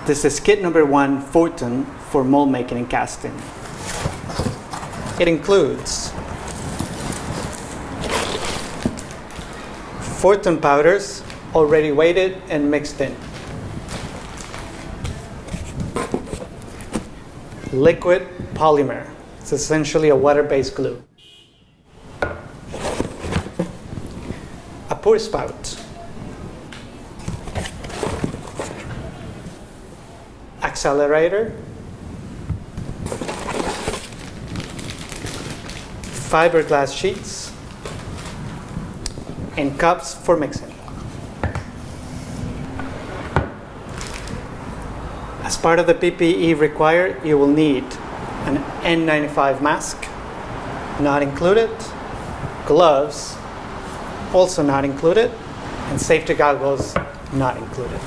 This is kit number 1, Forton, for mold making and casting. It includes Forton powders, already weighted and mixed in. Liquid polymer. It's essentially a water-based glue. A pour spout. Accelerator. Fiberglass sheets. And cups for mixing. As part of the PPE required, you will need an N95 mask, not included, gloves, also not included, and safety goggles, not included.